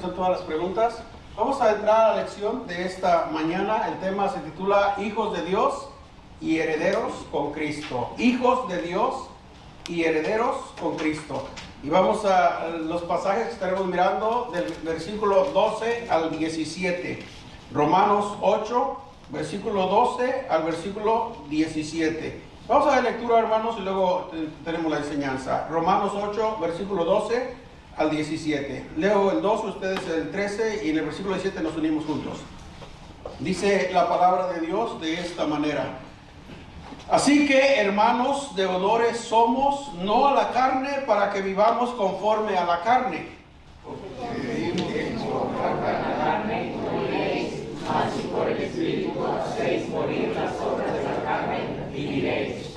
Son todas las preguntas. Vamos a entrar a la lección de esta mañana. El tema se titula Hijos de Dios y herederos con Cristo. Hijos de Dios y herederos con Cristo. Y vamos a los pasajes que estaremos mirando del versículo 12 al 17. Romanos 8, versículo 12 al versículo 17. Vamos a la lectura, hermanos, y luego tenemos la enseñanza. Romanos 8, versículo 12 al 17. Leo el 12, ustedes el 13, y en el versículo 17 nos unimos juntos. Dice la palabra de Dios de esta manera: así que, hermanos, deudores somos, no a la carne, para que vivamos conforme a la carne. Porque vivimos conforme a la carne, moriréis, mas si por el Espíritu hacéis morir las obras de la carne, viviréis.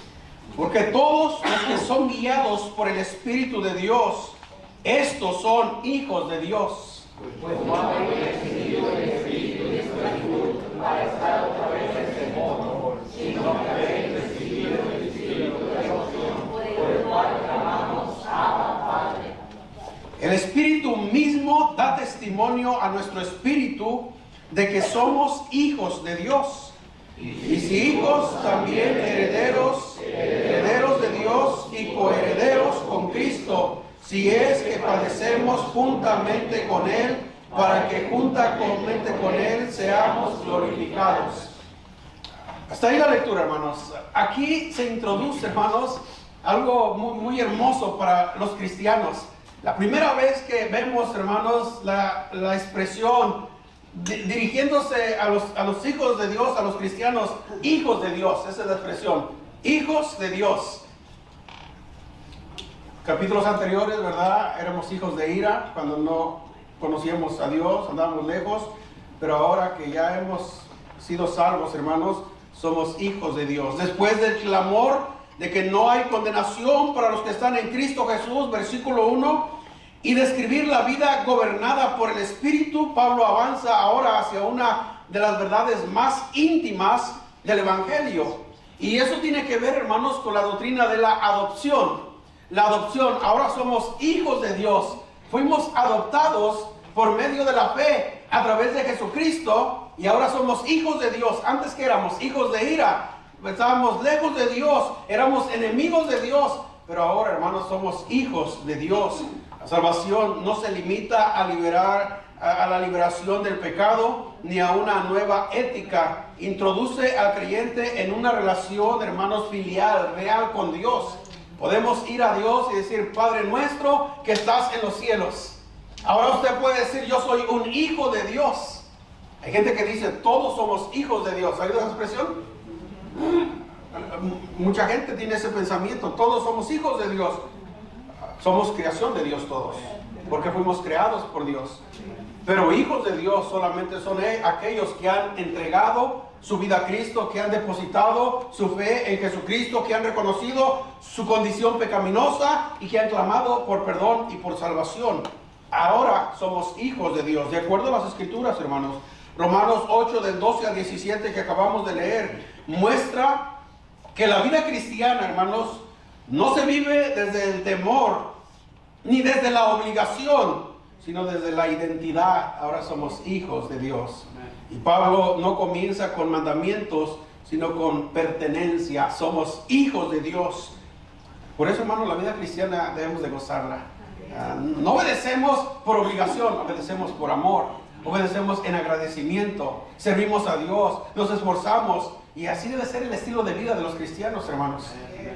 Porque todos los que son guiados por el Espíritu de Dios, estos son hijos de Dios. Pues no habéis recibido el espíritu de esclavitud para estar otra vez en temor, sino que habéis recibido el espíritu de adopción, por el cual clamamos Abba, Padre. El Espíritu mismo da testimonio a nuestro espíritu de que somos hijos de Dios. Y si hijos, también herederos, herederos de Dios y coherederos con Cristo, si es que padecemos juntamente con Él, para que juntamente con Él seamos glorificados. Hasta ahí la lectura, hermanos. Aquí se introduce, hermanos, algo muy hermoso para los cristianos. La primera vez que vemos, hermanos, la expresión dirigiéndose a los hijos de Dios, a los cristianos, hijos de Dios, esa es la expresión, hijos de Dios. Capítulos anteriores, ¿verdad? Éramos hijos de ira cuando no conocíamos a Dios, andábamos lejos, pero ahora que ya hemos sido salvos, hermanos, somos hijos de Dios. Después del clamor de que no hay condenación para los que están en Cristo Jesús, versículo 1, y describir la vida gobernada por el Espíritu, Pablo avanza ahora hacia una de las verdades más íntimas del Evangelio. Y eso tiene que ver, hermanos, con la doctrina de la adopción. La adopción, ahora somos hijos de Dios. Fuimos adoptados por medio de la fe a través de Jesucristo y ahora somos hijos de Dios. Antes que éramos hijos de ira, estábamos lejos de Dios, éramos enemigos de Dios, pero ahora, hermanos, somos hijos de Dios. La salvación no se limita a la liberación del pecado ni a una nueva ética. Introduce al creyente en una relación, hermanos, filial, real con Dios. Podemos ir a Dios y decir: Padre nuestro que estás en los cielos. Ahora usted puede decir: yo soy un hijo de Dios. Hay gente que dice: todos somos hijos de Dios. ¿Ha oído esa expresión? Mucha gente tiene ese pensamiento: todos somos hijos de Dios. Somos creación de Dios todos, porque fuimos creados por Dios. Pero hijos de Dios solamente son aquellos que han entregado su vida a Cristo, que han depositado su fe en Jesucristo, que han reconocido su condición pecaminosa y que han clamado por perdón y por salvación. Ahora somos hijos de Dios, de acuerdo a las Escrituras, hermanos. Romanos 8, del 12 al 17 que acabamos de leer, muestra que la vida cristiana, hermanos, no se vive desde el temor, ni desde la obligación, sino desde la identidad. Ahora somos hijos de Dios. Y Pablo no comienza con mandamientos, sino con pertenencia. Somos hijos de Dios. Por eso, hermanos, la vida cristiana debemos de gozarla. No obedecemos por obligación, obedecemos por amor. Obedecemos en agradecimiento. Servimos a Dios, nos esforzamos. Y así debe ser el estilo de vida de los cristianos, hermanos.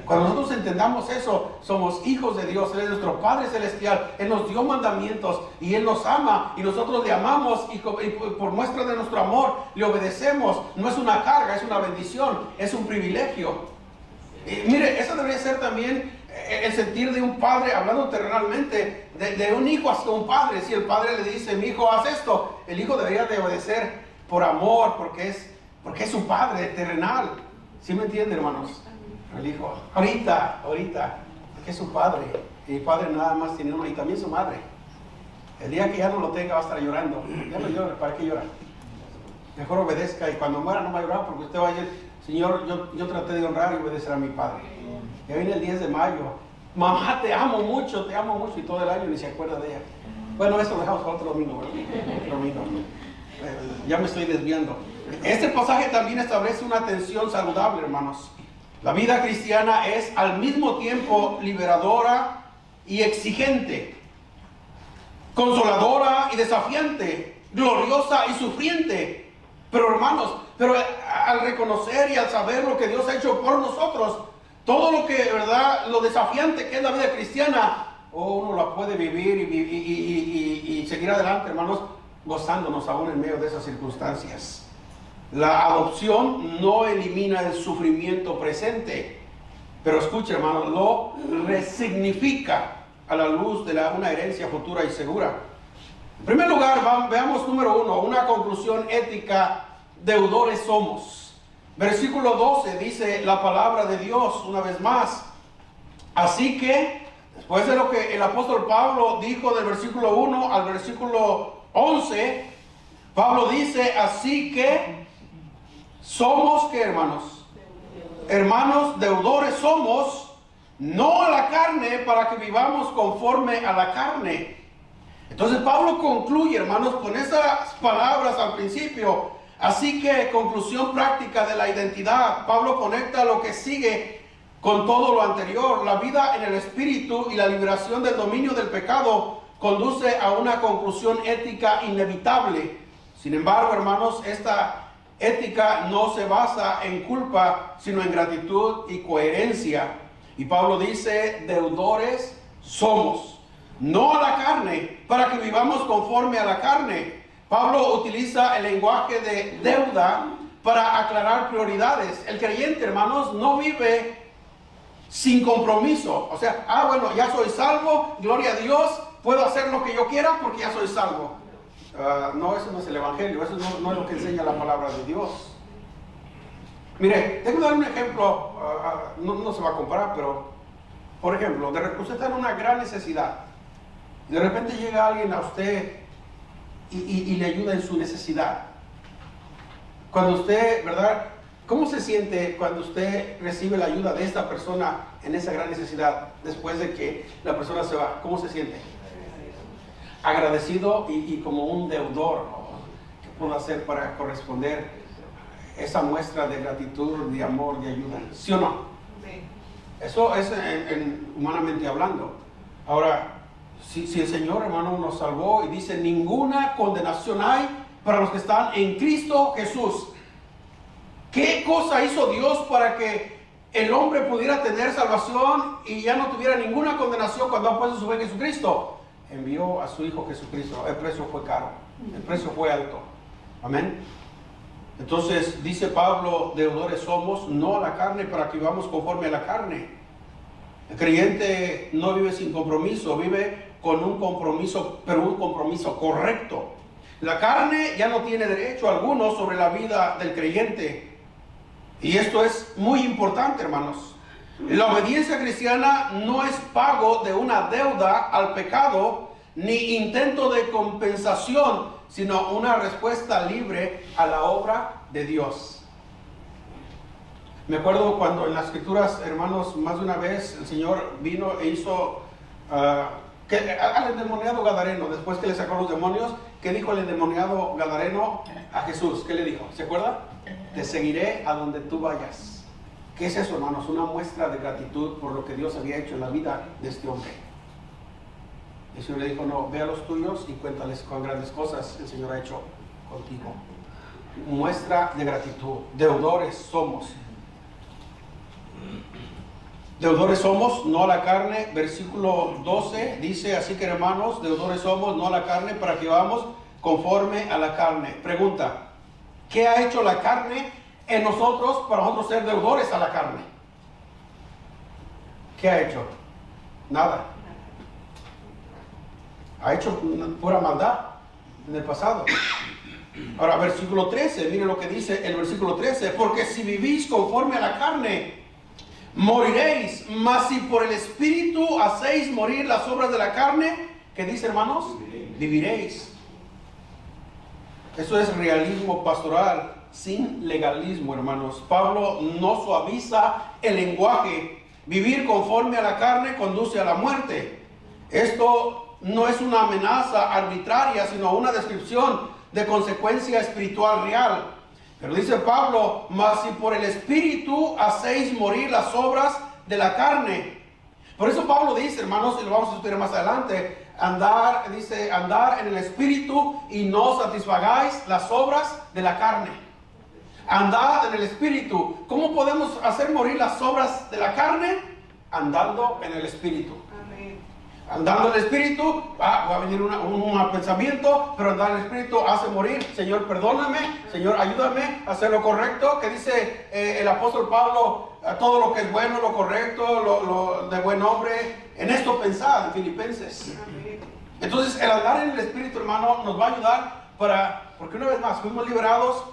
Cuando nosotros entendamos eso, somos hijos de Dios. Él es nuestro Padre Celestial. Él nos dio mandamientos y Él nos ama y nosotros le amamos y por muestra de nuestro amor le obedecemos. No es una carga, es una bendición, es un privilegio. Y mire, eso debería ser también el sentir de un padre, hablando terrenalmente, de un hijo hacia un padre. Si el padre le dice: mi hijo, haz esto, el hijo debería de obedecer por amor, porque es su padre terrenal. ¿Sí me entiende, hermanos? El hijo, ahorita, porque es su padre. Y el padre nada más tiene uno y también su madre. El día que ya no lo tenga va a estar llorando. Ya no llora, ¿para qué llora? Mejor obedezca y cuando muera no va a llorar, porque usted va a decir: Señor, yo traté de honrar y obedecer a mi padre. Ya viene el 10 de mayo. mamá, te amo mucho, y todo el año ni se acuerda de ella. Bueno, eso lo dejamos para otro domingo, ¿verdad? Otro domingo. Ya me estoy desviando. Este pasaje también establece una tensión saludable, hermanos. La vida cristiana es al mismo tiempo liberadora y exigente, consoladora y desafiante, gloriosa y sufriente. Pero hermanos, al reconocer y al saber lo que Dios ha hecho por nosotros, todo lo que, ¿verdad?, lo desafiante que es la vida cristiana, uno la puede vivir y seguir adelante, hermanos, gozándonos aún en medio de esas circunstancias. La adopción no elimina el sufrimiento presente, pero escuche, hermanos, lo resignifica a la luz de una herencia futura y segura. En primer lugar, veamos número 1, una conclusión ética: deudores somos. Versículo 12 dice la palabra de Dios una vez más. Así que, después de lo que el apóstol Pablo dijo del versículo 1 al versículo 11, Pablo dice: así que somos, ¿qué, hermanos? Hermanos, deudores somos, no a la carne, para que vivamos conforme a la carne. Entonces Pablo concluye, hermanos, con esas palabras al principio. Así que, conclusión práctica de la identidad. Pablo conecta lo que sigue con todo lo anterior. La vida en el Espíritu y la liberación del dominio del pecado conduce a una conclusión ética inevitable. Sin embargo, hermanos, esta ética no se basa en culpa, sino en gratitud y coherencia. Y Pablo dice: deudores somos, no a la carne, para que vivamos conforme a la carne. Pablo utiliza el lenguaje de deuda para aclarar prioridades. El creyente, hermanos, no vive sin compromiso. O sea, bueno, ya soy salvo, gloria a Dios, puedo hacer lo que yo quiera porque ya soy salvo. No, eso no es el evangelio, eso no es lo que enseña la palabra de Dios. Mire, tengo que dar un ejemplo, no se va a comparar, pero, por ejemplo, usted está en una gran necesidad. De repente llega alguien a usted y le ayuda en su necesidad. Cuando usted, ¿verdad? ¿Cómo se siente cuando usted recibe la ayuda de esta persona en esa gran necesidad después de que la persona se va? ¿Cómo se siente? Agradecido y como un deudor. ¿Qué puedo hacer para corresponder esa muestra de gratitud, de amor, de ayuda? ¿Sí o no? Sí. Eso es humanamente hablando. Ahora, si el Señor, hermano, nos salvó y dice: ninguna condenación hay para los que están en Cristo Jesús. ¿Qué cosa hizo Dios para que el hombre pudiera tener salvación y ya no tuviera ninguna condenación cuando ha puesto su fe en Jesucristo? Envió a su Hijo Jesucristo. El precio fue caro, el precio fue alto. Amén. Entonces dice Pablo: deudores somos, no a la carne, para que vivamos conforme a la carne. El creyente no vive sin compromiso, vive con un compromiso, pero un compromiso correcto. La carne ya no tiene derecho alguno sobre la vida del creyente. Y esto es muy importante, hermanos. La obediencia cristiana no es pago de una deuda al pecado, ni intento de compensación, sino una respuesta libre a la obra de Dios. Me acuerdo cuando en las Escrituras, hermanos, más de una vez el Señor vino e hizo al endemoniado gadareno, después que le sacó los demonios, ¿qué dijo el endemoniado gadareno a Jesús? ¿Qué le dijo? ¿Se acuerda? Te seguiré a donde tú vayas. ¿Qué es eso, hermanos? Una muestra de gratitud por lo que Dios había hecho en la vida de este hombre. El Señor le dijo: no, ve a los tuyos y cuéntales cuán grandes cosas el Señor ha hecho contigo. Muestra de gratitud. Deudores somos. Deudores somos, no a la carne. Versículo 12 dice: así que, hermanos, deudores somos, no a la carne, para que vamos conforme a la carne. Pregunta: ¿qué ha hecho la carne en nosotros para nosotros ser deudores a la carne? ¿Qué ha hecho? Nada. Ha hecho pura maldad en el pasado. Ahora, versículo 13, mire lo que dice el versículo 13: porque si vivís conforme a la carne, moriréis, mas si por el Espíritu hacéis morir las obras de la carne, ¿qué dice, hermanos? Viviréis. Eso es realismo pastoral sin legalismo, hermanos. Pablo no suaviza el lenguaje Vivir conforme a la carne conduce a la muerte. Esto no es una amenaza arbitraria, sino una descripción de consecuencia espiritual real. Pero dice Pablo, mas si por el Espíritu hacéis morir las obras de la carne. Por eso Pablo dice, hermanos, y lo vamos a estudiar más adelante, andar en el Espíritu y no satisfagáis las obras de la carne. Andad en el Espíritu. ¿Cómo podemos hacer morir las obras de la carne? Andando en el Espíritu. Amén. Andando en el Espíritu, va a venir un pensamiento, pero andar en el Espíritu hace morir. Señor, perdóname. Señor, ayúdame a hacer lo correcto. Que dice el apóstol Pablo, todo lo que es bueno, lo correcto, lo de buen hombre. En esto pensad, en Filipenses. Amén. Entonces, el andar en el Espíritu, hermano, nos va a ayudar porque una vez más, fuimos liberados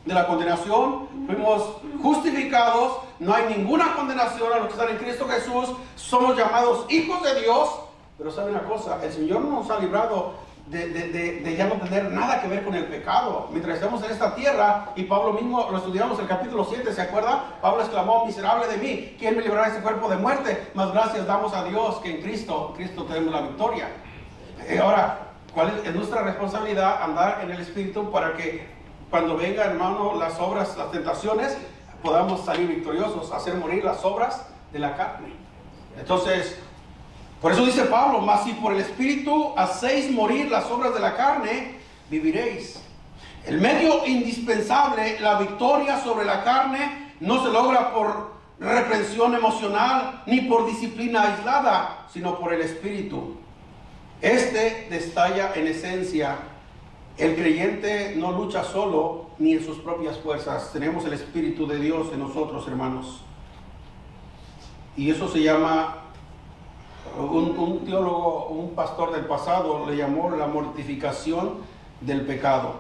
de la condenación, fuimos justificados, no hay ninguna condenación a los que están en Cristo Jesús, somos llamados hijos de Dios. Pero sabe una cosa, el Señor nos ha librado de ya no tener nada que ver con el pecado. Mientras estamos en esta tierra, y Pablo mismo lo estudiamos en el capítulo 7, ¿se acuerda? Pablo exclamó, miserable de mí, ¿quién me librará de este cuerpo de muerte? Mas gracias damos a Dios que en Cristo tenemos la victoria. Ahora, ¿cuál es nuestra responsabilidad? Andar en el Espíritu para que cuando venga, hermano, las obras, las tentaciones, podamos salir victoriosos, hacer morir las obras de la carne. Entonces, por eso dice Pablo, mas si por el Espíritu hacéis morir las obras de la carne, viviréis. El medio indispensable, la victoria sobre la carne, no se logra por reprensión emocional ni por disciplina aislada, sino por el Espíritu. Este destalla en esencia. El creyente no lucha solo ni en sus propias fuerzas. Tenemos el Espíritu de Dios en nosotros, hermanos. Y eso se llama, un teólogo, un pastor del pasado le llamó la mortificación del pecado,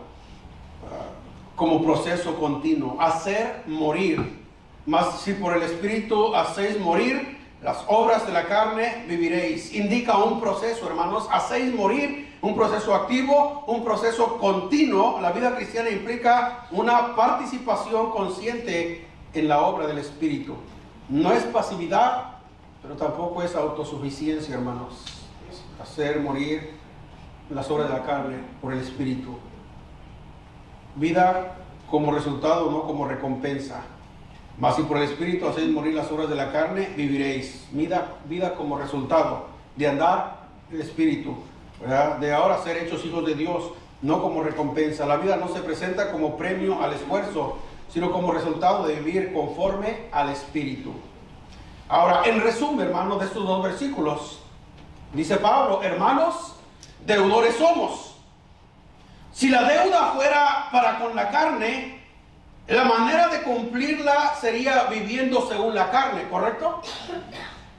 como proceso continuo. Hacer morir. Mas si por el Espíritu hacéis morir las obras de la carne, viviréis. Indica un proceso, hermanos. Hacéis morir, un proceso activo, un proceso continuo. La vida cristiana implica una participación consciente en la obra del Espíritu. No es pasividad, pero tampoco es autosuficiencia, hermanos. Es hacer morir las obras de la carne por el Espíritu. Vida como resultado, no como recompensa. Mas si por el Espíritu hacéis morir las obras de la carne, viviréis. Vida como resultado de andar en el Espíritu, ¿verdad? De ahora ser hechos hijos de Dios, no como recompensa. La vida no se presenta como premio al esfuerzo, sino como resultado de vivir conforme al Espíritu. Ahora, en resumen, hermanos, de estos dos versículos, dice Pablo, hermanos, deudores somos. Si la deuda fuera para con la carne, la manera de cumplirla sería viviendo según la carne, ¿correcto?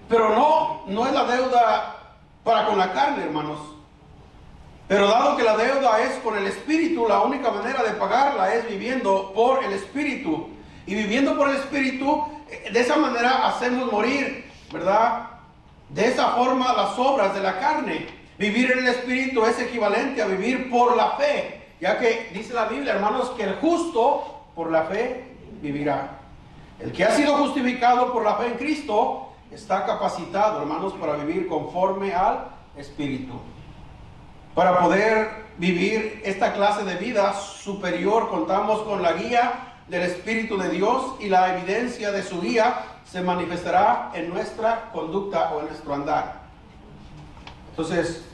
Pero no es la deuda para con la carne, hermanos. Pero dado que la deuda es con el Espíritu, la única manera de pagarla es viviendo por el Espíritu. Y viviendo por el Espíritu, de esa manera hacemos morir, ¿verdad? De esa forma las obras de la carne. Vivir en el Espíritu es equivalente a vivir por la fe, ya que dice la Biblia, hermanos, que el justo por la fe vivirá. El que ha sido justificado por la fe en Cristo está capacitado, hermanos, para vivir conforme al Espíritu. Para poder vivir esta clase de vida superior, contamos con la guía del Espíritu de Dios, y la evidencia de su guía se manifestará en nuestra conducta o en nuestro andar. Entonces,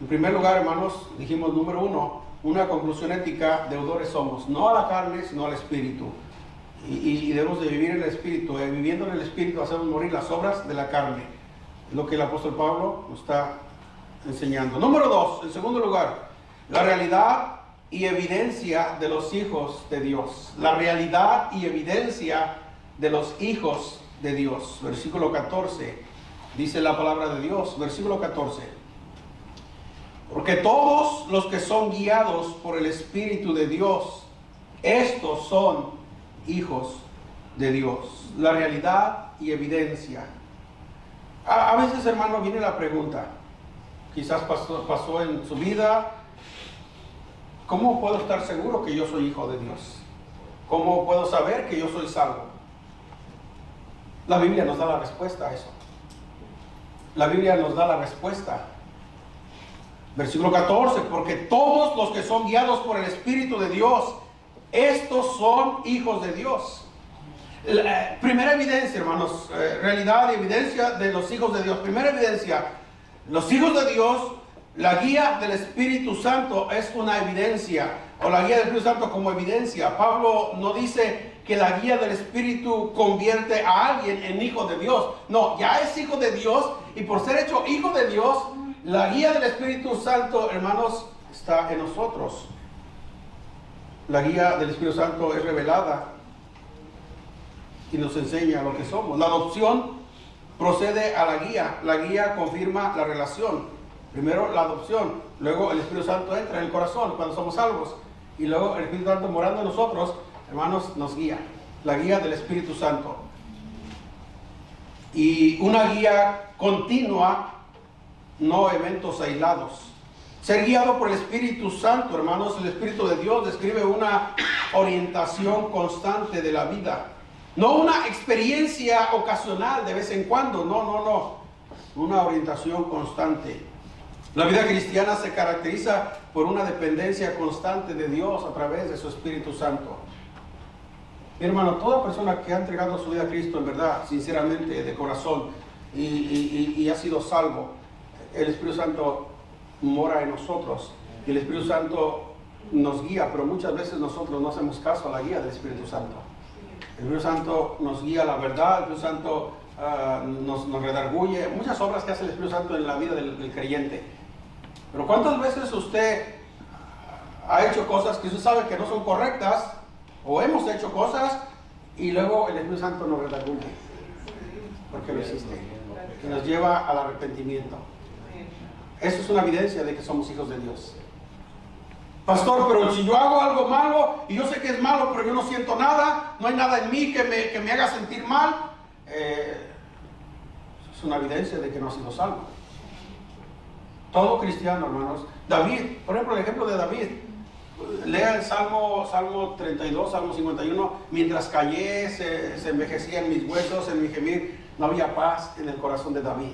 en primer lugar, hermanos, dijimos número 1, una conclusión ética: deudores somos, no a la carne, sino al Espíritu. Y debemos de vivir en el Espíritu. Viviendo en el Espíritu hacemos morir las obras de la carne. Es lo que el apóstol Pablo nos está enseñando. Número 2, en segundo lugar, la realidad y evidencia de los hijos de Dios. La realidad y evidencia de los hijos de Dios. Versículo 14, dice la palabra de Dios. Versículo 14. Porque todos los que son guiados por el Espíritu de Dios, estos son hijos de Dios. La realidad y evidencia. A veces, hermano, viene la pregunta, quizás pasó en su vida: ¿cómo puedo estar seguro que yo soy hijo de Dios? ¿Cómo puedo saber que yo soy salvo? La Biblia nos da la respuesta a eso. La Biblia nos da la respuesta. Versículo 14, porque todos los que son guiados por el Espíritu de Dios, estos son hijos de Dios. Primera evidencia, hermanos, realidad y evidencia de los hijos de Dios. Primera evidencia, los hijos de Dios, la guía del Espíritu Santo es una evidencia, o la guía del Espíritu Santo como evidencia. Pablo no dice que la guía del Espíritu convierte a alguien en hijo de Dios. No, ya es hijo de Dios, y por ser hecho hijo de Dios, la guía del Espíritu Santo, hermanos, está en nosotros. La guía del Espíritu Santo es revelada y nos enseña lo que somos. La adopción procede a la guía. La guía confirma la relación. Primero la adopción, luego el Espíritu Santo entra en el corazón cuando somos salvos, y luego el Espíritu Santo morando en nosotros, hermanos, nos guía. La guía del Espíritu Santo. Y una guía continua, no eventos aislados. Ser guiado por el Espíritu Santo, hermanos, el Espíritu de Dios describe una orientación constante de la vida. No una experiencia ocasional de vez en cuando, no. Una orientación constante. La vida cristiana se caracteriza por una dependencia constante de Dios a través de su Espíritu Santo. Mi hermano, toda persona que ha entregado su vida a Cristo en verdad, sinceramente, de corazón, y ha sido salvo, el Espíritu Santo mora en nosotros, y el Espíritu Santo nos guía, pero muchas veces nosotros no hacemos caso a la guía del Espíritu Santo. El Espíritu Santo nos guía a la verdad, el Espíritu Santo nos redarguye, muchas obras que hace el Espíritu Santo en la vida del creyente. Pero ¿cuántas veces usted ha hecho cosas que usted sabe que no son correctas, o hemos hecho cosas, y luego el Espíritu Santo nos redarguye porque lo hiciste, que nos lleva al arrepentimiento? Eso es una evidencia de que somos hijos de Dios. Pastor, pero si yo hago algo malo, y yo sé que es malo, pero yo no siento nada, no hay nada en mí que me haga sentir mal, es una evidencia de que no ha sido salvo. Todo cristiano, hermanos. David, por ejemplo, el ejemplo de David. Lea el Salmo 32, Salmo 51. Mientras callé, se envejecían mis huesos, en mi gemir no había paz en el corazón de David.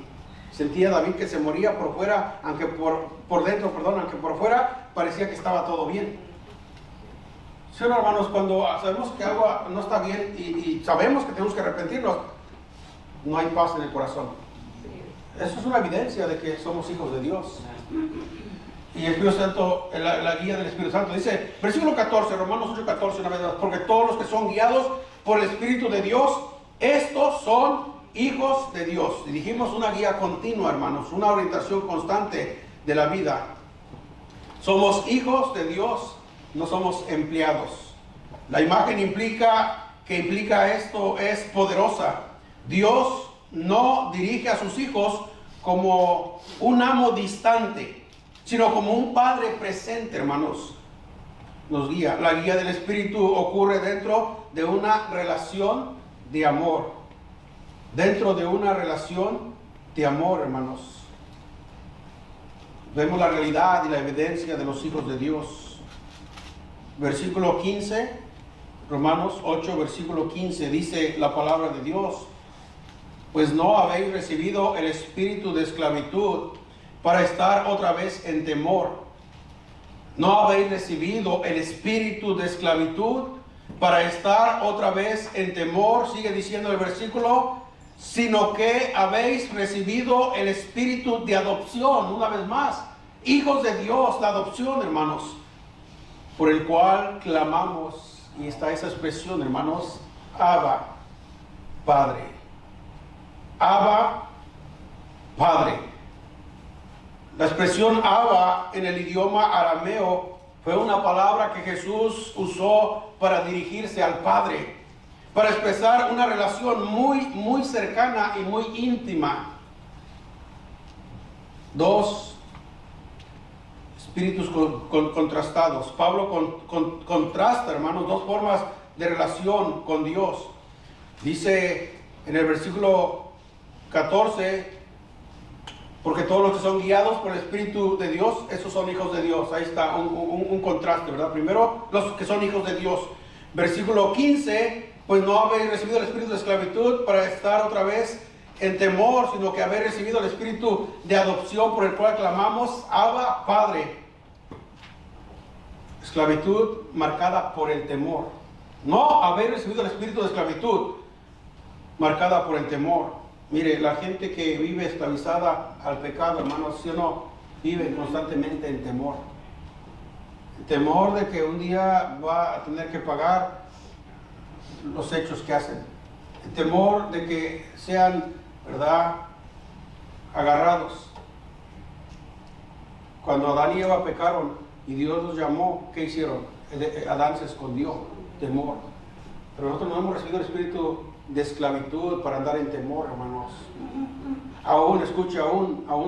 Sentía David que se moría por fuera, aunque por dentro, aunque por fuera parecía que estaba todo bien. Sí, no, hermanos, cuando sabemos que algo no está bien y sabemos que tenemos que arrepentirnos, no hay paz en el corazón. Eso es una evidencia de que somos hijos de Dios. Y el Espíritu Santo, la guía del Espíritu Santo, dice, versículo 14, Romanos 8:14, una vez más, porque todos los que son guiados por el Espíritu de Dios, estos son hijos de Dios. Y dijimos una guía continua, hermanos, una orientación constante de la vida. Somos hijos de Dios, no somos empleados. La imagen que implica esto es poderosa. Dios no dirige a sus hijos como un amo distante, sino como un padre presente, hermanos. Nos guía. La guía del Espíritu ocurre dentro de una relación de amor. Dentro de una relación de amor, hermanos. Vemos la realidad y la evidencia de los hijos de Dios. Versículo 15, Romanos 8, versículo 15, dice la palabra de Dios: pues no habéis recibido el espíritu de esclavitud para estar otra vez en temor. No habéis recibido el espíritu de esclavitud para estar otra vez en temor, sigue diciendo el versículo, sino que habéis recibido el espíritu de adopción, una vez más, hijos de Dios, la adopción, hermanos, por el cual clamamos, y está esa expresión, hermanos, Abba, Padre. Abba, Padre. La expresión Abba en el idioma arameo fue una palabra que Jesús usó para dirigirse al Padre, para expresar una relación muy cercana y muy íntima. Dos espíritus contrastados. Pablo contrasta, hermanos, dos formas de relación con Dios. Dice en el versículo 14, porque todos los que son guiados por el Espíritu de Dios, esos son hijos de Dios. Ahí está un contraste, ¿verdad? Primero, los que son hijos de Dios. Versículo 15, pues no habéis recibido el espíritu de esclavitud para estar otra vez en temor, sino que habéis recibido el espíritu de adopción por el cual clamamos, Abba, Padre. Esclavitud marcada por el temor. No habéis recibido el espíritu de esclavitud marcada por el temor. Mire, la gente que vive esclavizada al pecado, hermanos, ¿sí o no? Vive constantemente en temor. El temor de que un día va a tener que pagar los hechos que hacen. El temor de que sean, ¿verdad?, agarrados. Cuando Adán y Eva pecaron y Dios los llamó, ¿qué hicieron? Adán se escondió, temor. Pero nosotros no hemos recibido el espíritu de esclavitud para andar en temor, hermanos. Aún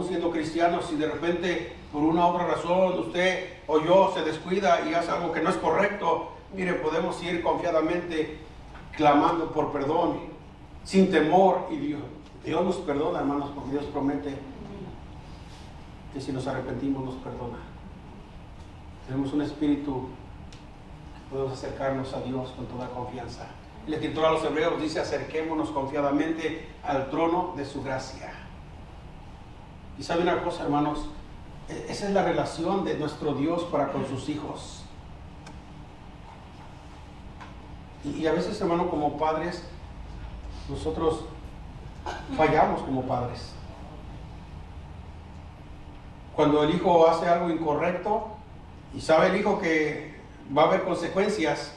siendo cristianos, si de repente por una u otra razón usted o yo se descuida y hace algo que no es correcto, mire, podemos ir confiadamente clamando por perdón, sin temor, y Dios nos perdona, hermanos, porque Dios promete que si nos arrepentimos nos perdona. Tenemos un espíritu que podemos acercarnos a Dios con toda confianza. El escritor a los Hebreos dice: acerquémonos confiadamente al trono de su gracia. Y sabe una cosa, hermanos, esa es la relación de nuestro Dios para con sus hijos. Y a veces, hermano, como padres, nosotros fallamos como padres. Cuando el hijo hace algo incorrecto y sabe el hijo que va a haber consecuencias,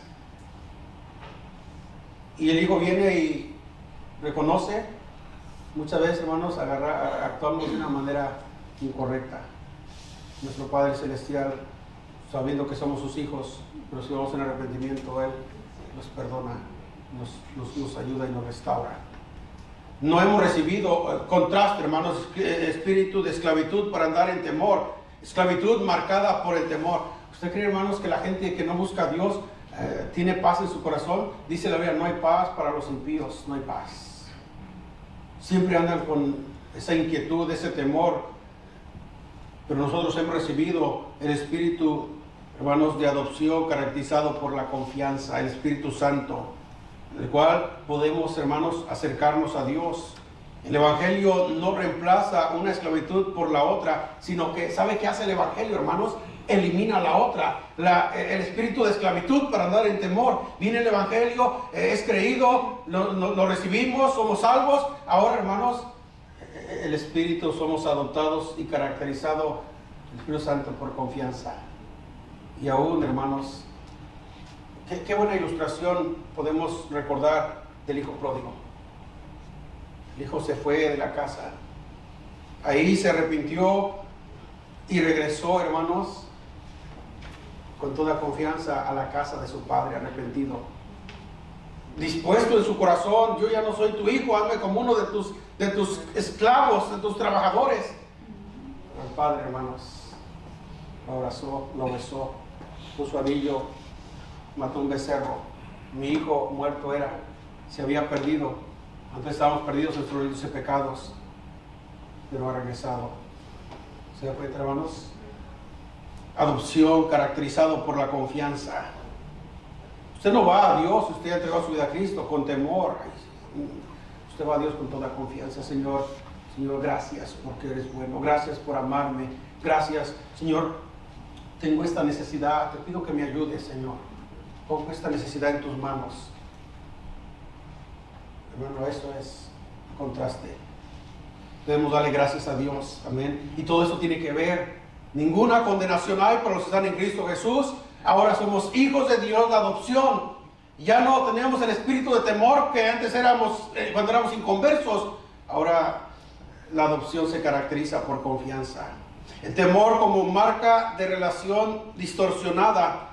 y el hijo viene y reconoce, muchas veces, hermanos, actuamos de una manera incorrecta. Nuestro Padre Celestial, sabiendo que somos sus hijos, pero si vamos en arrepentimiento, Él nos perdona, nos ayuda y nos restaura. No hemos recibido, contraste, hermanos, espíritu de esclavitud para andar en temor, esclavitud marcada por el temor. ¿Usted cree, hermanos, que la gente que no busca a Dios tiene paz en su corazón? Dice la Biblia: no hay paz para los impíos, no hay paz. Siempre andan con esa inquietud, ese temor. Pero nosotros hemos recibido el espíritu, hermanos, de adopción, caracterizado por la confianza, el Espíritu Santo, el cual podemos, hermanos, acercarnos a Dios. El Evangelio no reemplaza una esclavitud por la otra, sino que, ¿sabe qué hace el Evangelio, hermanos? Elimina la otra, el espíritu de esclavitud para andar en temor. Viene el Evangelio, es creído, lo recibimos, somos salvos. Ahora, hermanos, el Espíritu, somos adoptados y caracterizado, el Espíritu Santo, por confianza. Y aún, hermanos, qué buena ilustración podemos recordar del hijo pródigo. El hijo se fue de la casa, ahí se arrepintió y regresó, hermanos, con toda confianza a la casa de su padre, arrepentido, dispuesto en su corazón: yo ya no soy tu hijo, hazme como uno de tus esclavos, de tus trabajadores. Pero el padre, hermanos, lo abrazó, lo besó, puso anillo, mató un becerro. Mi hijo muerto era, se había perdido. Antes estábamos perdidos en nuestros delitos y pecados, pero ha regresado. ¿Se da cuenta, hermanos? Adopción caracterizado por la confianza. Usted no va a Dios, usted entregó su vida a Cristo con temor. Usted va a Dios con toda confianza. Señor, gracias porque eres bueno. Gracias por amarme. Gracias, Señor. Tengo esta necesidad. Te pido que me ayudes, Señor. Pongo esta necesidad en tus manos. Hermano, eso es contraste. Debemos darle gracias a Dios. Amén. Y todo eso tiene que ver. Ninguna condenación hay para los que están en Cristo Jesús. Ahora somos hijos de Dios, la adopción. Ya no tenemos el espíritu de temor que antes éramos cuando éramos inconversos. Ahora la adopción se caracteriza por confianza. El temor como marca de relación distorsionada.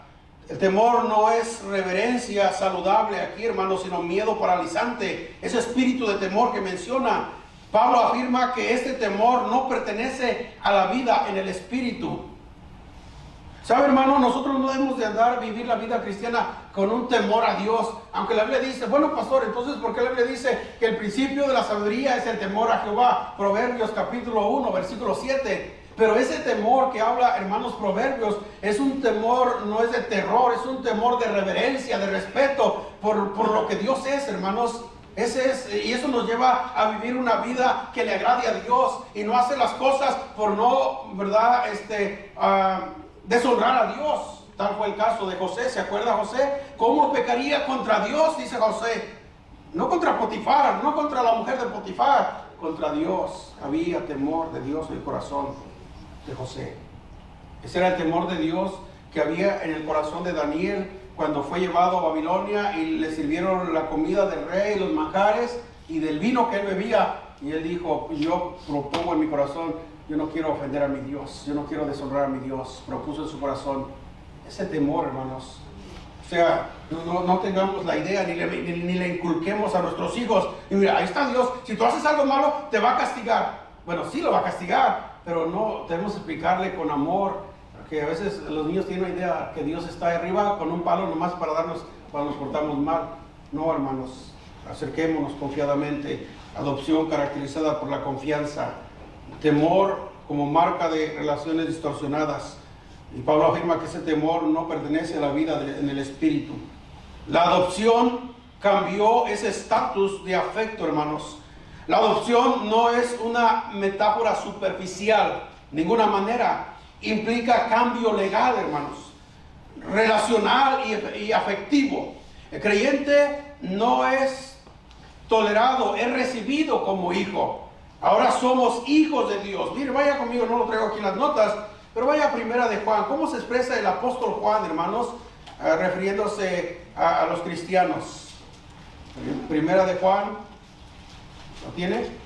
El temor no es reverencia saludable aquí, hermanos, sino miedo paralizante. Ese espíritu de temor que menciona Pablo afirma que este temor no pertenece a la vida en el espíritu. ¿Sabe, hermano? Nosotros no debemos de vivir la vida cristiana con un temor a Dios. Aunque la Biblia dice, bueno, pastor, entonces, ¿por qué la Biblia dice que el principio de la sabiduría es el temor a Jehová? Proverbios capítulo 1, versículo 7. Pero ese temor que habla, hermanos, Proverbios, es un temor, no es de terror, es un temor de reverencia, de respeto por lo que Dios es, hermanos. Y eso nos lleva a vivir una vida que le agrade a Dios y no hacer las cosas por no, ¿verdad? Deshonrar a Dios. Tal fue el caso de José. ¿Se acuerda José? ¿Cómo pecaría contra Dios? Dice José. No contra Potifar, no contra la mujer de Potifar, contra Dios. Había temor de Dios en el corazón de José. Ese era el temor de Dios que había en el corazón de Daniel cuando fue llevado a Babilonia y le sirvieron la comida del rey, los manjares y del vino que él bebía. Y él dijo, yo propongo en mi corazón, yo no quiero ofender a mi Dios, yo no quiero deshonrar a mi Dios. Propuso en su corazón ese temor, hermanos. O sea, no tengamos la idea, ni le inculquemos a nuestros hijos. Y mira, ahí está Dios, si tú haces algo malo, te va a castigar. Bueno, sí lo va a castigar, pero no, tenemos que explicarle con amor. Que a veces los niños tienen una idea que Dios está arriba con un palo nomás para darnos cuando nos portamos mal. No, hermanos, acerquémonos confiadamente. Adopción caracterizada por la confianza. Temor como marca de relaciones distorsionadas. Y Pablo afirma que ese temor no pertenece a la vida en el espíritu. La adopción cambió ese estatus de afecto, hermanos. La adopción no es una metáfora superficial, de ninguna manera. Implica cambio legal, hermanos, relacional y afectivo. El creyente no es tolerado, es recibido como hijo. Ahora somos hijos de Dios. Mire, vaya conmigo, no lo traigo aquí en las notas, pero vaya a Primera de Juan. ¿Cómo se expresa el apóstol Juan, hermanos, refiriéndose a los cristianos? Primera de Juan, ¿lo tiene?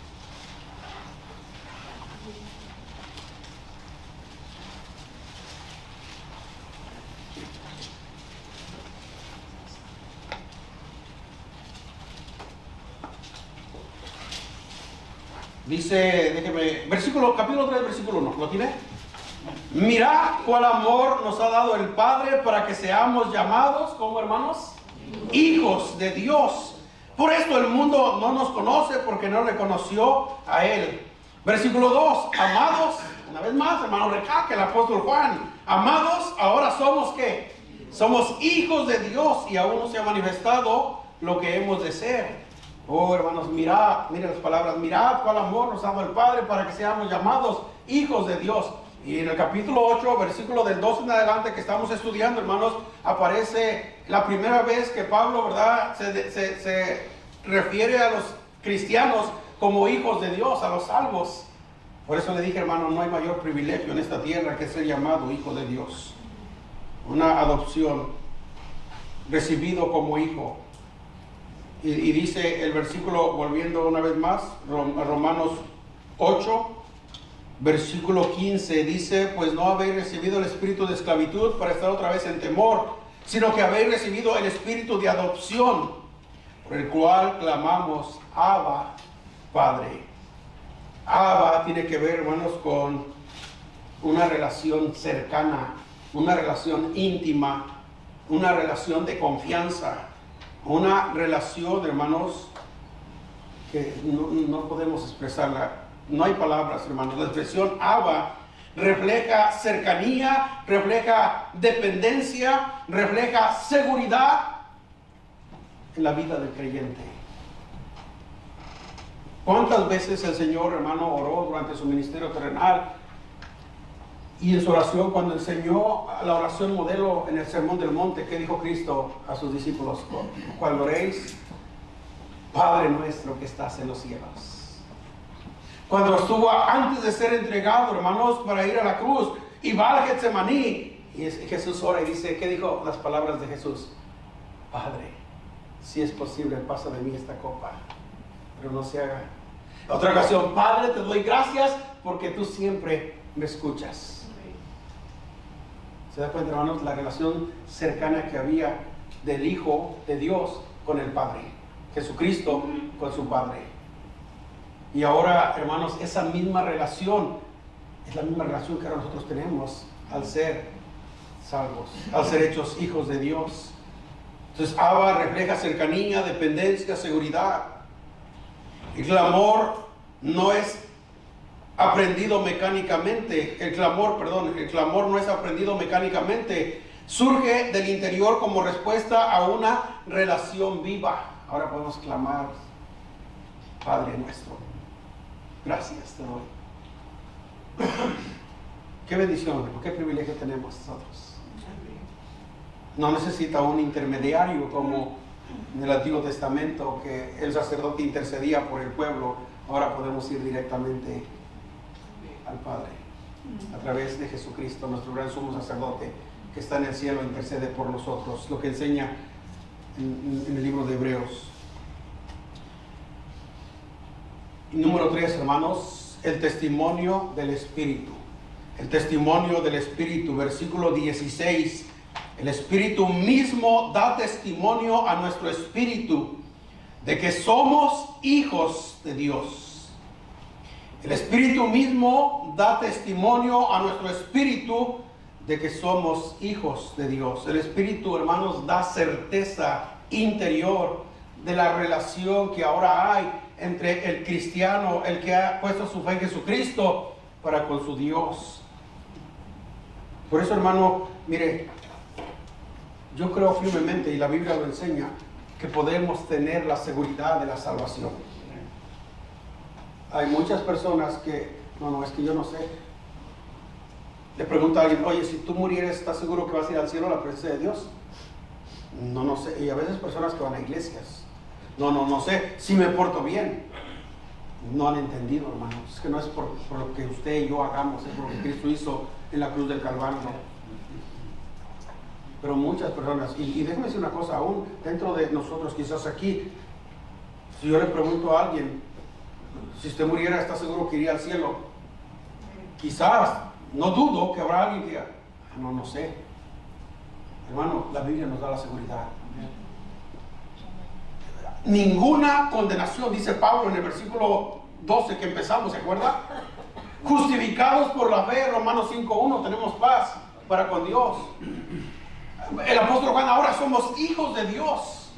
Dice, capítulo 3, versículo 1, ¿lo tiene? Mirad cuál amor nos ha dado el Padre para que seamos llamados, ¿cómo, hermanos? Hijos de Dios. Por esto el mundo no nos conoce porque no le conoció a Él. Versículo 2, amados, una vez más, hermano, recalca el apóstol Juan. Amados, ahora somos, ¿qué? Somos hijos de Dios y aún no se ha manifestado lo que hemos de ser. Oh, hermanos, mirad, miren las palabras, mirad cuál amor nos ha dado el Padre para que seamos llamados hijos de Dios. Y en el capítulo 8, versículo del 2 en adelante que estamos estudiando, hermanos, aparece la primera vez que Pablo, ¿verdad?, se refiere a los cristianos como hijos de Dios, a los salvos. Por eso le dije, hermano, no hay mayor privilegio en esta tierra que ser llamado hijo de Dios. Una adopción, recibido como hijo. Y dice el versículo, volviendo una vez más, Romanos 8, versículo 15, dice, pues no habéis recibido el espíritu de esclavitud para estar otra vez en temor, sino que habéis recibido el espíritu de adopción, por el cual clamamos, Abba, Padre. Abba tiene que ver, hermanos, con una relación cercana, una relación íntima, una relación de confianza. Una relación, hermanos, que no podemos expresarla. No hay palabras, hermanos. La expresión Abba refleja cercanía, refleja dependencia, refleja seguridad en la vida del creyente. ¿Cuántas veces el Señor, hermano, oró durante su ministerio terrenal? Y en su oración, cuando enseñó la oración modelo en el Sermón del Monte, ¿qué dijo Cristo a sus discípulos? Cuando oréis, Padre nuestro que estás en los cielos. Cuando estuvo antes de ser entregado, hermanos, para ir a la cruz, y va al Getsemaní, y Jesús ora y dice, ¿qué dijo las palabras de Jesús? Padre, si es posible, pasa de mí esta copa, pero no se haga. Otra ocasión, Padre, te doy gracias porque tú siempre me escuchas. ¿Se da cuenta, hermanos, la relación cercana que había del Hijo de Dios con el Padre? Jesucristo con su Padre. Y ahora, hermanos, esa misma relación es la misma relación que ahora nosotros tenemos al ser salvos, al ser hechos hijos de Dios. Entonces, Abba refleja cercanía, dependencia, seguridad. El clamor no es aprendido mecánicamente. El clamor no es aprendido mecánicamente. Surge del interior como respuesta a una relación viva. Ahora podemos clamar: Padre nuestro, gracias te doy. Qué bendición, qué privilegio tenemos nosotros. No necesita un intermediario como en el Antiguo Testamento, que el sacerdote intercedía por el pueblo. Ahora podemos ir directamente al Padre a través de Jesucristo, nuestro gran sumo sacerdote que está en el cielo, intercede por nosotros, lo que enseña en el libro de Hebreos. Y número 3, hermanos, el testimonio del Espíritu. El testimonio del Espíritu, versículo 16. El Espíritu mismo da testimonio a nuestro espíritu de que somos hijos de Dios. El Espíritu mismo da testimonio a nuestro espíritu de que somos hijos de Dios. El Espíritu, hermanos, da certeza interior de la relación que ahora hay entre el cristiano, el que ha puesto su fe en Jesucristo, para con su Dios. Por eso, hermano, mire, yo creo firmemente, y la Biblia lo enseña, que podemos tener la seguridad de la salvación. Hay muchas personas que, es que yo no sé. Le pregunta a alguien: oye, si tú murieras, ¿estás seguro que vas a ir al cielo a la presencia de Dios? No sé. Y a veces personas que van a iglesias: no sé, si me porto bien. No han entendido, hermanos. Es que no es por lo que usted y yo hagamos, es por lo que Cristo hizo en la cruz del Calvario. Pero muchas personas, y déjeme decir una cosa, aún dentro de nosotros, quizás aquí, si yo le pregunto a alguien: si usted muriera, ¿está seguro que iría al cielo? Quizás, no dudo que habrá alguien que diga: no sé. Hermano, la Biblia nos da la seguridad. Ninguna condenación, dice Pablo en el versículo 12 que empezamos, ¿se acuerda? Justificados por la fe, Romanos 5:1, tenemos paz para con Dios. El apóstol Juan: ahora somos hijos de Dios.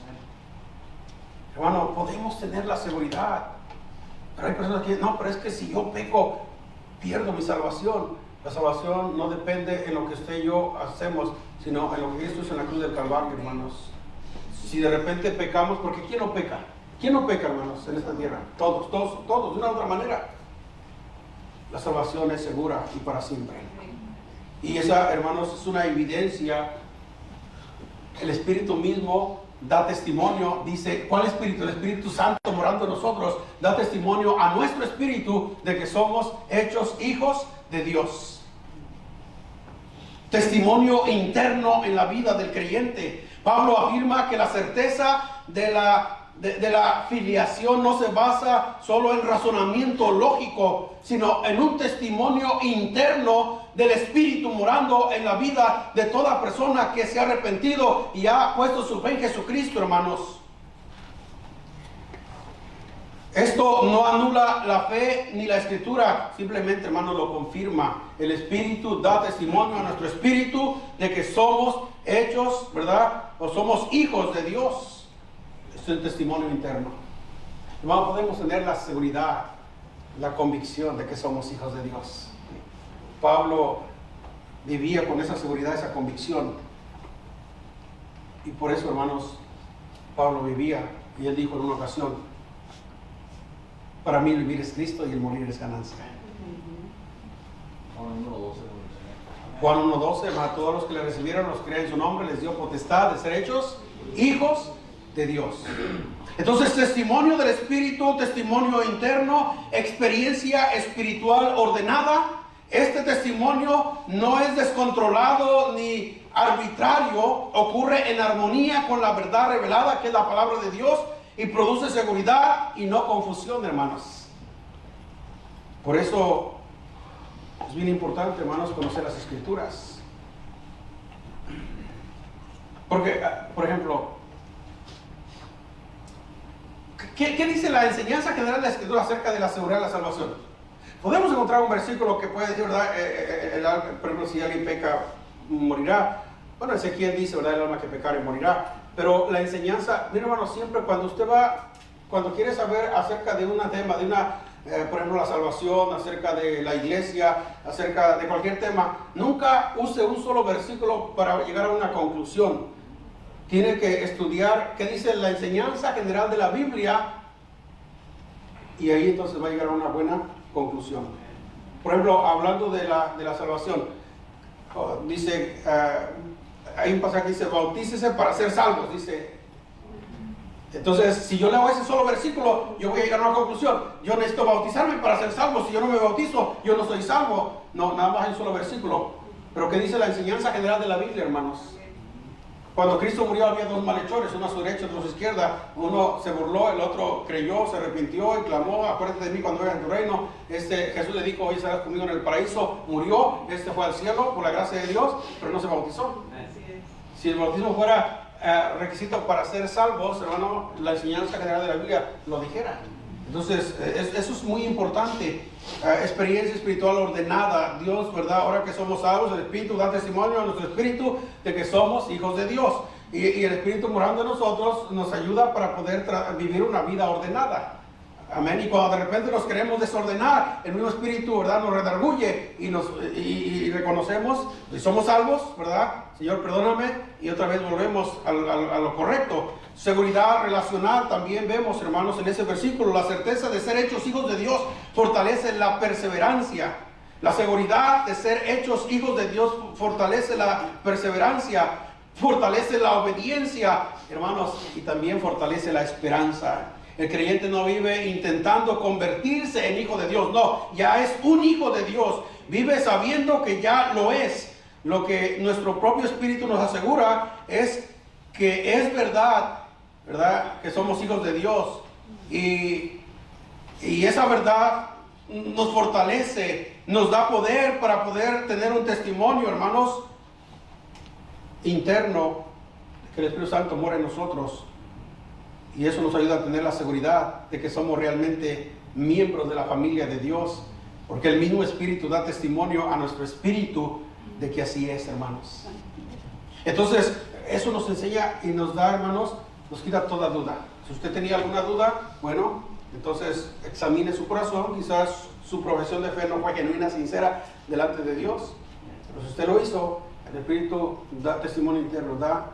Hermano, podemos tener la seguridad. Pero hay personas que pero es que si yo peco, pierdo mi salvación. La salvación no depende en lo que usted y yo hacemos, sino en lo que Cristo hizo en la cruz del Calvario, hermanos. Si de repente pecamos, porque ¿quién no peca? ¿Quién no peca, hermanos, en esta tierra? Todos, de una u otra manera. La salvación es segura y para siempre. Y esa, hermanos, es una evidencia. El Espíritu mismo da testimonio. Dice, ¿cuál Espíritu? El Espíritu Santo morando en nosotros da testimonio a nuestro espíritu de que somos hechos hijos de Dios. Testimonio interno en la vida del creyente. Pablo afirma que la certeza de la filiación no se basa solo en razonamiento lógico, sino en un testimonio interno del Espíritu morando en la vida de toda persona que se ha arrepentido y ha puesto su fe en Jesucristo, hermanos. Esto no anula la fe ni la Escritura, simplemente, hermanos, lo confirma. El Espíritu da testimonio a nuestro espíritu de que somos hechos, ¿verdad? O somos hijos de Dios. Es un testimonio interno. Hermano, podemos tener la seguridad, la convicción de que somos hijos de Dios. Pablo vivía con esa seguridad, esa convicción. Y por eso, hermanos, Pablo vivía, y él dijo en una ocasión: para mí el vivir es Cristo y el morir es ganancia. Juan 1:12, a todos los que le recibieron, los que creen en su nombre, les dio potestad de ser hechos hijos de Dios. Entonces, testimonio del Espíritu, testimonio interno, experiencia espiritual ordenada. Este testimonio no es descontrolado ni arbitrario, ocurre en armonía con la verdad revelada, que es la palabra de Dios, y produce seguridad y no confusión, hermanos. Por eso es bien importante, hermanos, conocer las Escrituras. Porque, por ejemplo, ¿qué dice la enseñanza general de la Escritura acerca de la seguridad de la salvación? Podemos encontrar un versículo que puede decir, ¿verdad? Por ejemplo, si alguien peca, morirá. Bueno, Ezequiel dice, ¿verdad? El alma que pecare morirá. Pero la enseñanza, mira, hermano, siempre cuando usted va, cuando quiere saber acerca de un tema, por ejemplo, la salvación, acerca de la iglesia, acerca de cualquier tema, nunca use un solo versículo para llegar a una conclusión. Tiene que estudiar qué dice la enseñanza general de la Biblia, y ahí entonces va a llegar a una buena conclusión. Por ejemplo, hablando de la salvación, dice, hay un pasaje que dice, bautícese para ser salvos, dice. Entonces, si yo leo ese solo versículo, yo voy a llegar a una conclusión. Yo necesito bautizarme para ser salvo. Si yo no me bautizo, yo no soy salvo. No, nada más hay un solo versículo. Pero ¿qué dice la enseñanza general de la Biblia, hermanos? Cuando Cristo murió había dos malhechores, uno a su derecha, otro a su izquierda. Uno se burló, el otro creyó, se arrepintió y clamó, acuérdate de mí cuando venga en tu reino. Jesús le dijo, hoy estarás conmigo en el paraíso. Murió, fue al cielo por la gracia de Dios, pero no se bautizó. Si el bautismo fuera requisito para ser salvos, hermano, la enseñanza general de la Biblia lo dijera. Entonces, eso es muy importante. Experiencia espiritual ordenada. Dios, ¿verdad? Ahora que somos salvos, el Espíritu da testimonio a nuestro espíritu de que somos hijos de Dios. Y el Espíritu morando en nosotros nos ayuda para poder vivir una vida ordenada. Amén. Y cuando de repente nos queremos desordenar, el mismo Espíritu, ¿verdad?, nos redarguye y reconocemos y somos salvos, ¿verdad? Señor, perdóname, y otra vez volvemos a lo correcto. Seguridad relacional, también vemos, hermanos, en ese versículo, la certeza de ser hechos hijos de Dios fortalece la perseverancia. La seguridad de ser hechos hijos de Dios fortalece la perseverancia, fortalece la obediencia, hermanos, y también fortalece la esperanza. El creyente no vive intentando convertirse en hijo de Dios, no, ya es un hijo de Dios, vive sabiendo que ya lo es. Lo que nuestro propio espíritu nos asegura es que es verdad, que somos hijos de Dios, y esa verdad nos fortalece, nos da poder para poder tener un testimonio, hermanos, interno, que el Espíritu Santo mora en nosotros. Y eso nos ayuda a tener la seguridad de que somos realmente miembros de la familia de Dios, porque el mismo Espíritu da testimonio a nuestro espíritu de que así es, hermanos. Entonces, eso nos enseña y nos da, hermanos, nos quita toda duda. Si usted tenía alguna duda, bueno, entonces examine su corazón. Quizás su profesión de fe no fue genuina, sincera delante de Dios, pero si usted lo hizo, el Espíritu da testimonio interno, da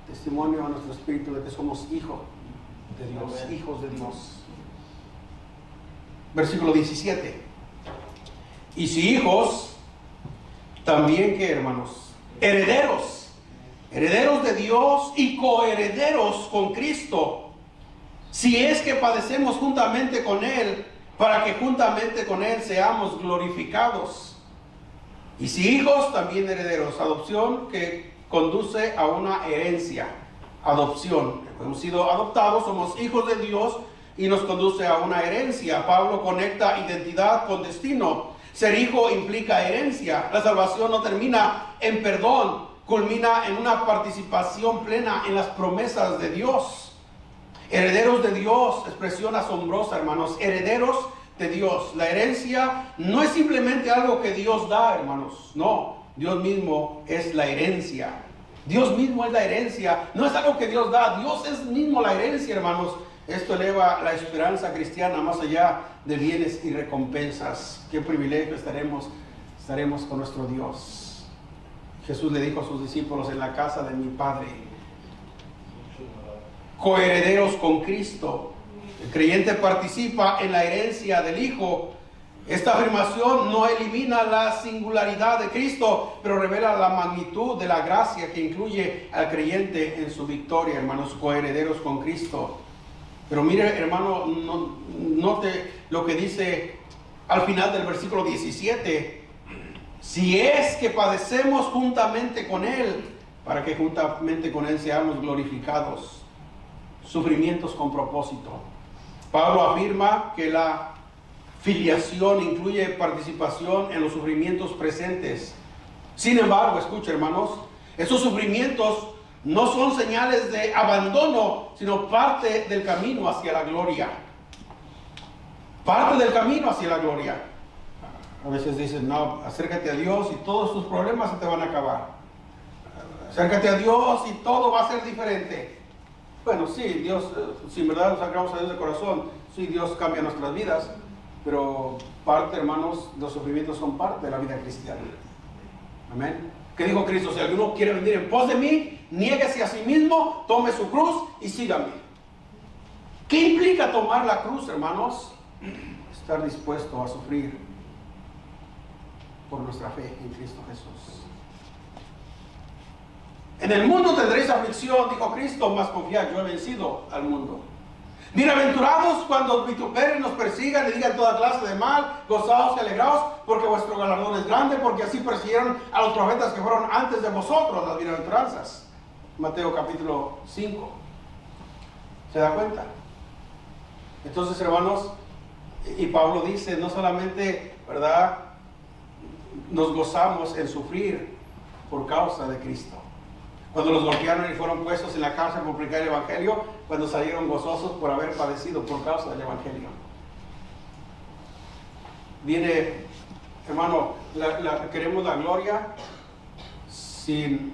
testimonio a nuestro espíritu de que somos hijos de Dios, hijos de Dios. Versículo 17. Y si hijos, también que, hermanos, herederos de Dios y coherederos con Cristo, si es que padecemos juntamente con Él, para que juntamente con Él seamos glorificados. Y si hijos, también herederos. Adopción que conduce a una herencia. Adopción. Hemos sido adoptados, somos hijos de Dios y nos conduce a una herencia. Pablo conecta identidad con destino. Ser hijo implica herencia. La salvación no termina en perdón, culmina en una participación plena en las promesas de Dios. Herederos de Dios, expresión asombrosa, hermanos. Herederos de Dios. La herencia no es simplemente algo que Dios da, hermanos. No, Dios mismo es la herencia. Dios mismo es la herencia. No es algo que Dios da, Dios es mismo la herencia, hermanos. Esto eleva la esperanza cristiana más allá de bienes y recompensas. Qué privilegio estaremos con nuestro Dios. Jesús le dijo a sus discípulos: en la casa de mi Padre. Coherederos con Cristo. El creyente participa en la herencia del Hijo. Esta afirmación no elimina la singularidad de Cristo, pero revela la magnitud de la gracia que incluye al creyente en su victoria, hermanos, coherederos con Cristo. Pero mire, hermano, note lo que dice al final del versículo 17. Si es que padecemos juntamente con Él, para que juntamente con Él seamos glorificados. Sufrimientos con propósito. Pablo afirma que la filiación incluye participación en los sufrimientos presentes. Sin embargo, escucha, hermanos, esos sufrimientos no son señales de abandono, sino parte del camino hacia la gloria. Parte del camino hacia la gloria. A veces dicen: no, acércate a Dios y todos tus problemas se te van a acabar. Acércate a Dios y todo va a ser diferente. Bueno, sí, Dios, si en verdad nos acercamos a Dios de corazón, sí, Dios cambia nuestras vidas. pero parte, hermanos, los sufrimientos son parte de la vida cristiana. Amén. ¿Qué dijo Cristo? Si alguno quiere venir en pos de mí, niéguese a sí mismo, tome su cruz y sígame. ¿Qué implica tomar la cruz, hermanos? Estar dispuesto a sufrir por nuestra fe en Cristo Jesús. En el mundo tendréis aflicción, dijo Cristo, mas confiad, yo he vencido al mundo. Bienaventurados cuando vituperen, nos persigan y digan toda clase de mal, gozaos y alegraos, porque vuestro galardón es grande, porque así persiguieron a los profetas que fueron antes de vosotros, las bienaventuranzas. Mateo capítulo 5. ¿Se da cuenta? Entonces, hermanos, y Pablo dice, no solamente, ¿verdad?, nos gozamos en sufrir por causa de Cristo. Cuando los golpearon y fueron puestos en la cárcel por predicar el Evangelio, cuando salieron gozosos por haber padecido por causa del Evangelio. Viene, hermano, queremos la gloria sin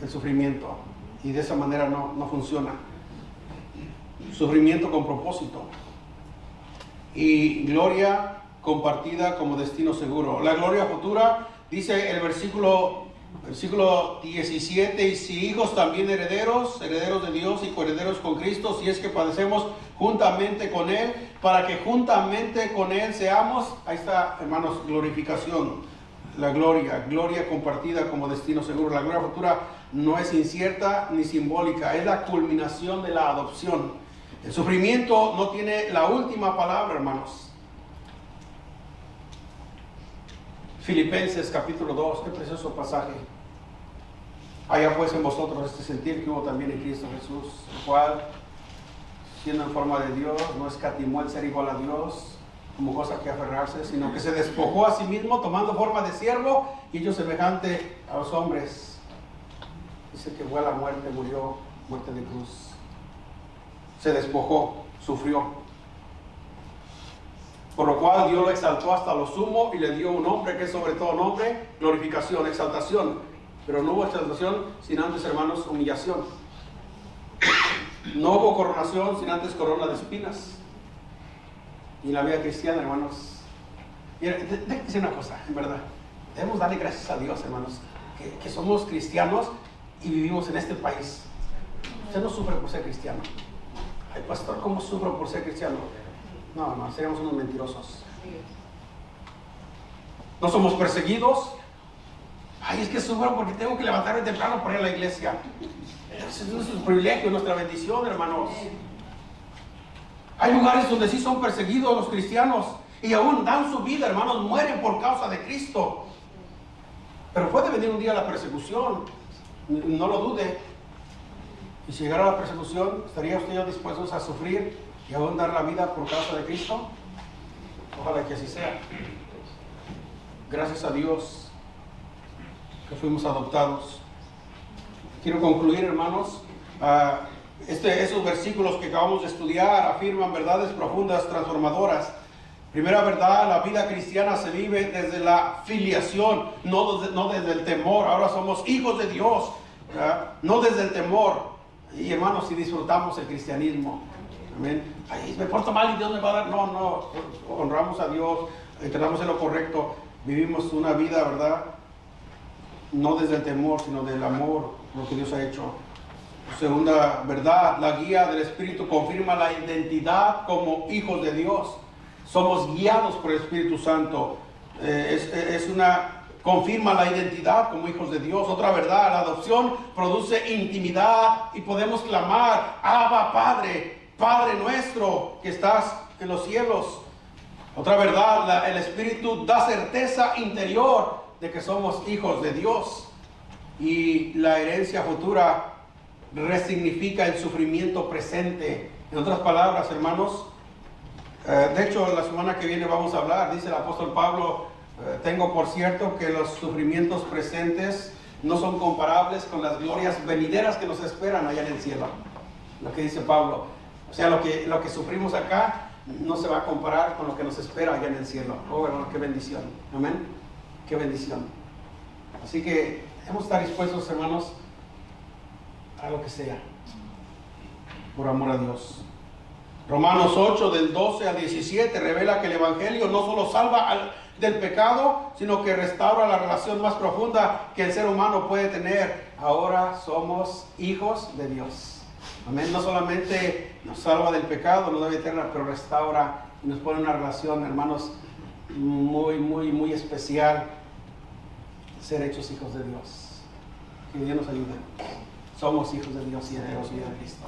el sufrimiento, y de esa manera no funciona. Sufrimiento con propósito y gloria compartida como destino seguro. La gloria futura, dice el versículo 17, y si hijos también herederos de Dios y coherederos con Cristo, si es que padecemos juntamente con Él, para que juntamente con Él seamos, ahí está, hermanos, glorificación, la gloria compartida como destino seguro. La gloria futura no es incierta ni simbólica, es la culminación de la adopción. El sufrimiento no tiene la última palabra, hermanos. Filipenses capítulo 2, qué precioso pasaje. Haya pues en vosotros este sentir que hubo también en Cristo Jesús, el cual, siendo en forma de Dios, no escatimó el ser igual a Dios como cosa que aferrarse, sino que se despojó a sí mismo, tomando forma de siervo y hecho semejante a los hombres. Dice que fue a la muerte, murió, muerte de cruz. Se despojó, sufrió. Por lo cual Dios lo exaltó hasta lo sumo y le dio un nombre que es sobre todo nombre, glorificación, exaltación. Pero no hubo exaltación sin antes, hermanos, humillación. No hubo coronación sin antes corona de espinas. Y la vida cristiana, hermanos, déjenme decir una cosa, en verdad, debemos darle gracias a Dios, hermanos, que somos cristianos y vivimos en este país. Usted no sufre por ser cristiano. Ay, pastor, ¿cómo sufro por ser cristiano? No, seríamos unos mentirosos. No somos perseguidos. Ay, es que sufro porque tengo que levantarme temprano para ir a la iglesia. Ese es nuestro privilegio, nuestra bendición, hermanos. Hay lugares donde sí son perseguidos los cristianos y aún dan su vida, hermanos, mueren por causa de Cristo. Pero puede venir un día la persecución, no lo dude. Y si llegara la persecución, ¿estaría usted dispuestos a sufrir y aún dar la vida por causa de Cristo? Ojalá que así sea. Gracias a Dios que fuimos adoptados. Quiero concluir, hermanos. Esos versículos que acabamos de estudiar afirman verdades profundas, transformadoras. Primera verdad, la vida cristiana se vive desde la filiación, no desde el temor. Ahora somos hijos de Dios, ¿verdad? No desde el temor. Y hermanos, si disfrutamos el cristianismo, amén. Ay, me porto mal y Dios me va a dar. No, honramos a Dios, tratamos en lo correcto, vivimos una vida, ¿verdad? No desde el temor, sino del amor, lo que Dios ha hecho. Segunda verdad, la guía del Espíritu confirma la identidad como hijos de Dios. Somos guiados por el Espíritu Santo. Confirma la identidad como hijos de Dios. Otra verdad, la adopción produce intimidad y podemos clamar: Abba, Padre, Padre nuestro que estás en los cielos. Otra verdad, el Espíritu da certeza interior de que somos hijos de Dios. Y la herencia futura resignifica el sufrimiento presente. En otras palabras, hermanos, de hecho la semana que viene vamos a hablar, dice el apóstol Pablo, tengo por cierto que los sufrimientos presentes no son comparables con las glorias venideras que nos esperan allá en el cielo. Lo que dice Pablo. O sea, lo que sufrimos acá no se va a comparar con lo que nos espera allá en el cielo. Oh, hermano, qué bendición. Amén. Qué bendición. Así que debemos estar dispuestos, hermanos, a lo que sea, por amor a Dios. Romanos 8 del 12 al 17 revela que el Evangelio no solo salva del pecado, sino que restaura la relación más profunda que el ser humano puede tener. Ahora somos hijos de Dios. Amén. No solamente nos salva del pecado, nos da vida eterna, pero restaura y nos pone una relación, hermanos, muy especial. Ser hechos hijos de Dios. Que Dios nos ayude. Somos hijos de Dios y herederos de Cristo.